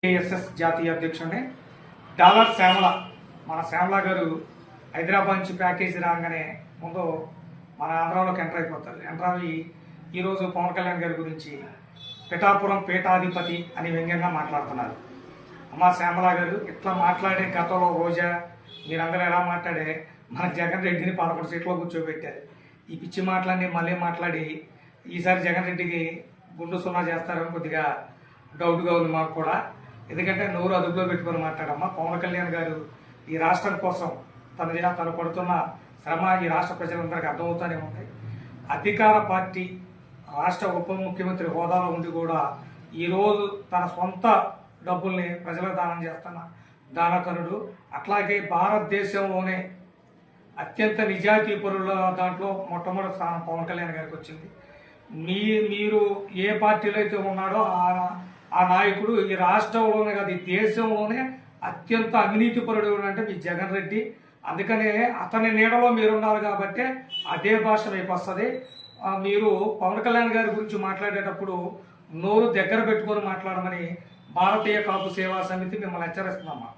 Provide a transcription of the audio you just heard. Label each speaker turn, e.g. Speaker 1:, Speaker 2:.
Speaker 1: ASS జాతీయ అధ్యక్షుడిని dollar Shyamala. మన శ్యామల గారు హైదరాబాద్ నుంచి ప్యాకేజీ రాగానే ముందు మన ఆంధ్రాలోకి ఎంటర్ అయిపోతారు. ఎంటర్ అయ్యి ఈరోజు పవన్ కళ్యాణ్ గారి గురించి పిఠాపురం పీఠాధిపతి అని వ్యంగ్యంగా మాట్లాడుతున్నారు. అమ్మ శ్యామల గారు ఇట్లా మాట్లాడే గతంలో రోజా మీరందరూ ఎలా మాట్లాడే మన జగన్ రెడ్డిని 11 సీట్లో కూర్చోబెట్టారు. ఈ పిచ్చి మాటలన్నీ మళ్ళీ మాట్లాడి ఈసారి జగన్ రెడ్డికి గుండు సున్నా చేస్తారని కొద్దిగా డౌట్గా ఉంది మాకు కూడా. ఎందుకంటే నోరు అదుపులో పెట్టుకొని మాట్లాడమ్మా. పవన్ కళ్యాణ్ గారు ఈ రాష్ట్రం కోసం తను పడుతున్న శ్రమ ఈ రాష్ట్ర ప్రజలందరికీ అర్థమవుతూనే ఉంది. అధికార పార్టీ రాష్ట్ర ఉప ముఖ్యమంత్రి హోదాలో ఉండి కూడా ఈరోజు తన సొంత డబ్బుల్ని ప్రజలకు దానం చేస్తున్న దానకరుడు. అట్లాగే భారతదేశంలోనే అత్యంత నిజాయితీ పరుల దాంట్లో మొట్టమొదటి స్థానం పవన్ కళ్యాణ్ గారికి వచ్చింది. మీరు ఏ పార్టీలో అయితే ఉన్నాడో ఆ నాయకుడు ఈ రాష్ట్రంలోనే కాదు ఈ దేశంలోనే అత్యంత అవినీతిపరుడు అంటే మీ జగన్ రెడ్డి. అందుకనే అతని నీడలో మీరు ఉండాలి కాబట్టి అదే భాష మీకు వస్తుంది. మీరు పవన్ కళ్యాణ్ గారి గురించి మాట్లాడేటప్పుడు నోరు దగ్గర పెట్టుకొని మాట్లాడమని భారతీయ కాపు సేవా సమితి మిమ్మల్ని హెచ్చరిస్తున్నామా.